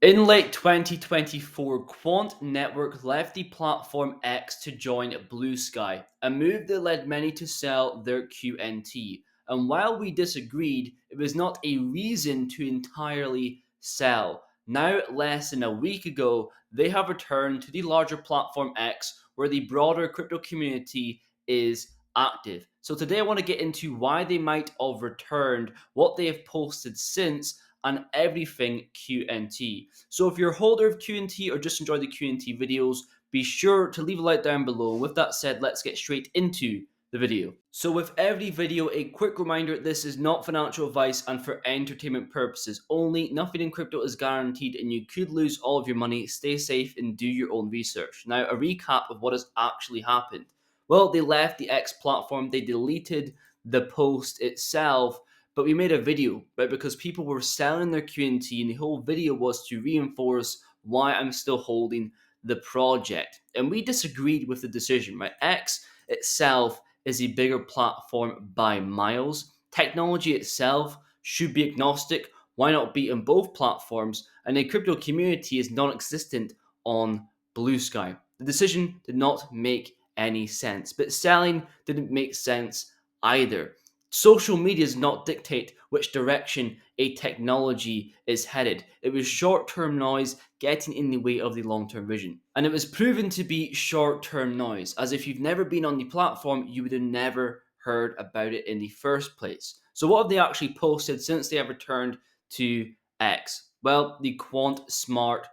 In late 2024, Quant Network left the platform X to join Blue Sky, a move that led many to sell their QNT. And while we disagreed, it was not a reason to entirely sell. Now, less than a week ago, they have returned to the larger platform X, where the broader crypto community is active. So, today I want to get into why they might have returned, what they have posted since, and everything QNT. So if you're a holder of QNT or just enjoy the QNT videos, be sure to leave a like down below. With that said, let's get straight into the video. So with every video, a quick reminder, this is not financial advice and for entertainment purposes only. Nothing in crypto is guaranteed and you could lose all of your money. Stay safe and do your own research. Now, a recap of what has actually happened. Well, they left the X platform, they deleted the post itself, but we made a video, right? Because people were selling their QNT, and the whole video was to reinforce why I'm still holding the project. And we disagreed with the decision, right? X itself is a bigger platform by miles. Technology itself should be agnostic. Why not be on both platforms? And the crypto community is non existent on Blue Sky. The decision did not make any sense, but selling didn't make sense either. Social media does not dictate which direction a technology is headed. It was short term noise getting in the way of the long term vision. And it was proven to be short term noise, as if you've never been on the platform, you would have never heard about it in the first place. So, what have they actually posted since they have returned to X? Well, the Quant Smart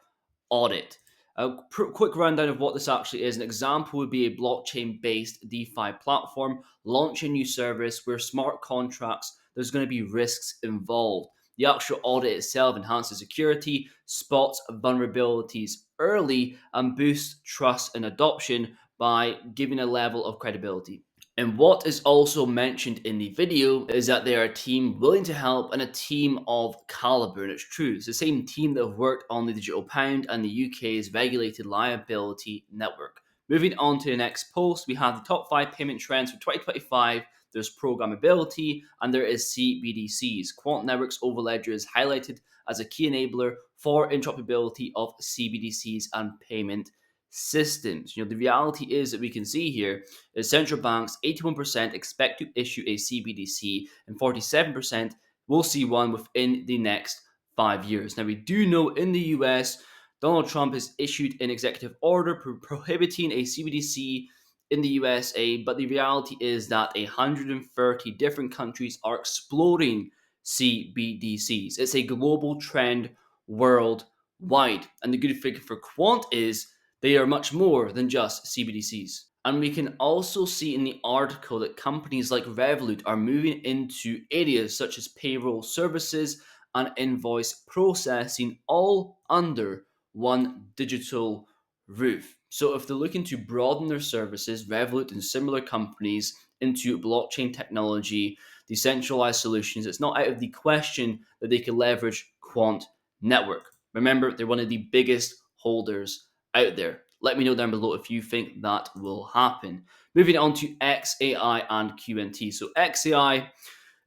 Audit. A quick rundown of what this actually is. An example would be a blockchain based DeFi platform launch a new service where smart contracts, there's going to be risks involved. The actual audit itself enhances security, spots vulnerabilities early, and boosts trust and adoption by giving a level of credibility. And what is also mentioned in the video is that they are a team willing to help and a team of caliber. And it's true. It's the same team that have worked on the digital pound and the UK's regulated liability network. Moving on to the next post, we have the top 5 payment trends for 2025. There's programmability and there is CBDCs. Quant Network's Overledger is highlighted as a key enabler for interoperability of CBDCs and payment systems. The reality is that we can see here is central banks 81% expect to issue a CBDC and 47% will see one within the next 5 years. Now we do know in the US, Donald Trump has issued an executive order prohibiting a CBDC in the USA, but the reality is that 130 different countries are exploring CBDCs. It's a global trend worldwide. And the good thing for Quant is they are much more than just CBDCs. And we can also see in the article that companies like Revolut are moving into areas such as payroll services and invoice processing, all under one digital roof. So, if they're looking to broaden their services, Revolut and similar companies into blockchain technology, decentralized solutions, it's not out of the question that they can leverage Quant Network. Remember, they're one of the biggest holders out there. Let me know down below if you think that will happen. Moving on to XAI and QNT. So XAI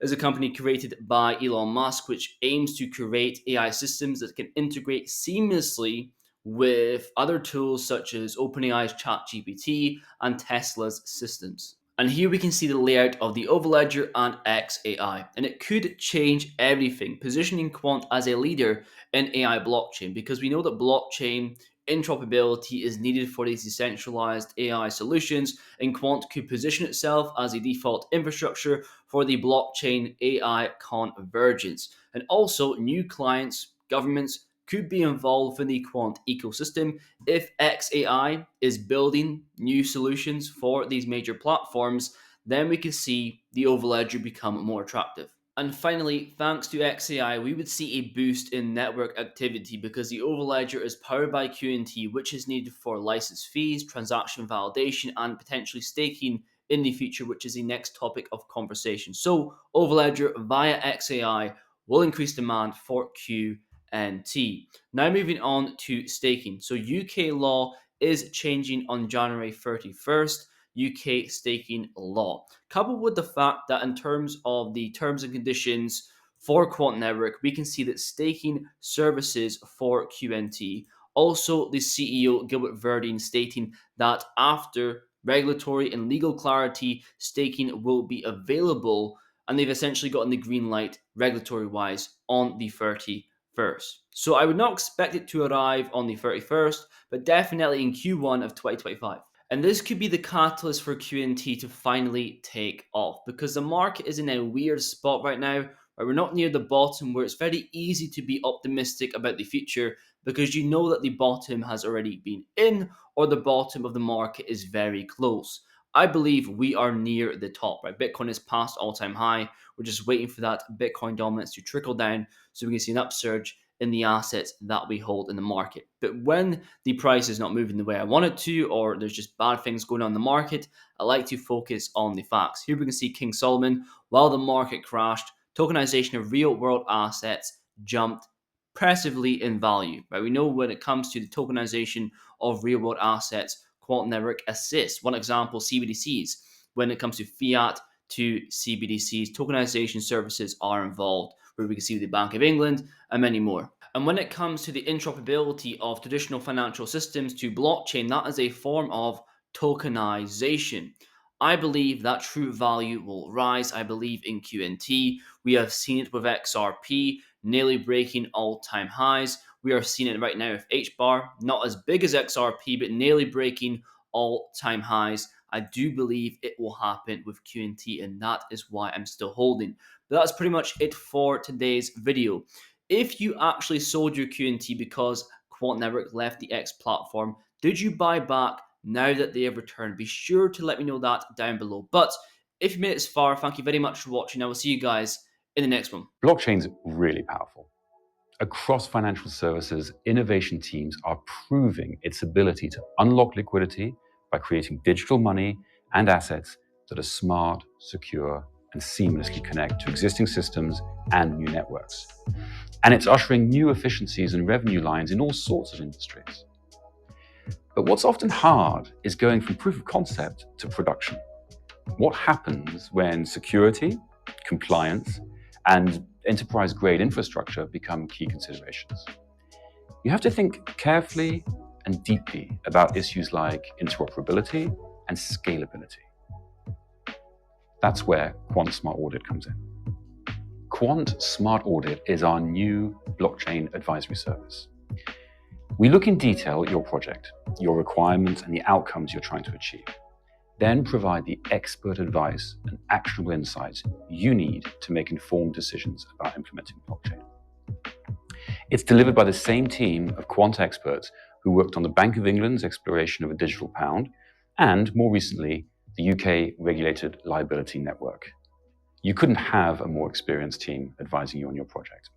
is a company created by Elon Musk, which aims to create AI systems that can integrate seamlessly with other tools such as OpenAI's ChatGPT and Tesla's systems. And here we can see the layout of the Overledger and XAI, and it could change everything, positioning Quant as a leader in AI blockchain, because we know that blockchain interoperability is needed for these decentralized AI solutions, and Quant could position itself as a default infrastructure for the blockchain AI convergence. And also, new clients, governments, could be involved in the Quant ecosystem if XAI is building new solutions for these major platforms. Then we can see the Overledger become more attractive. And finally, thanks to XAI, we would see a boost in network activity because the Overledger is powered by QNT, which is needed for license fees, transaction validation, and potentially staking in the future, which is the next topic of conversation. So, Overledger via XAI will increase demand for QNT. Now, moving on to staking. So, UK law is changing on January 31st. UK staking law, coupled with the fact that in terms of the terms and conditions for Quant Network, we can see that staking services for QNT. Also, the CEO Gilbert Verdine stating that after regulatory and legal clarity, staking will be available, and they've essentially gotten the green light regulatory wise on the 31st. So I would not expect it to arrive on the 31st, but definitely in Q1 of 2025. And this could be the catalyst for QNT to finally take off, because the market is in a weird spot right now where we're not near the bottom, where it's very easy to be optimistic about the future because you know that the bottom has already been in, or the bottom of the market is very close. I believe we are near the top, right? Bitcoin is past all-time high. We're just waiting for that Bitcoin dominance to trickle down so we can see an upsurge in the assets that we hold in the market. But when the price is not moving the way I want it to, or there's just bad things going on in the market, I like to focus on the facts. Here we can see King Solomon, while the market crashed, tokenization of real world assets jumped impressively in value. Right? We know when it comes to the tokenization of real world assets, Quant Network assists. One example, CBDCs. When it comes to fiat to CBDCs, tokenization services are involved, where we can see the Bank of England and many more. And when it comes to the interoperability of traditional financial systems to blockchain, that is a form of tokenization. I believe that true value will rise. I believe in QNT. We have seen it with XRP nearly breaking all-time highs. We are seeing it right now with HBAR, not as big as XRP, but nearly breaking all-time highs. I do believe it will happen with QNT, and that is why I'm still holding. But that's pretty much it for today's video. If you actually sold your QNT because Quant Network left the X platform, did you buy back now that they have returned? Be sure to let me know that down below. But if you made it this far, thank you very much for watching. I will see you guys in the next one. Blockchain's really powerful. Across financial services, innovation teams are proving its ability to unlock liquidity by creating digital money and assets that are smart, secure, and seamlessly connect to existing systems and new networks. And it's ushering new efficiencies and revenue lines in all sorts of industries. But what's often hard is going from proof of concept to production. What happens when security, compliance, and enterprise-grade infrastructure become key considerations? You have to think carefully and deeply about issues like interoperability and scalability. That's where Quant Smart Audit comes in. Quant Smart Audit is our new blockchain advisory service. We look in detail at your project, your requirements, and the outcomes you're trying to achieve, then provide the expert advice and actionable insights you need to make informed decisions about implementing blockchain. It's delivered by the same team of quant experts who worked on the Bank of England's exploration of a digital pound, and more recently, the UK regulated liability network. You couldn't have a more experienced team advising you on your project.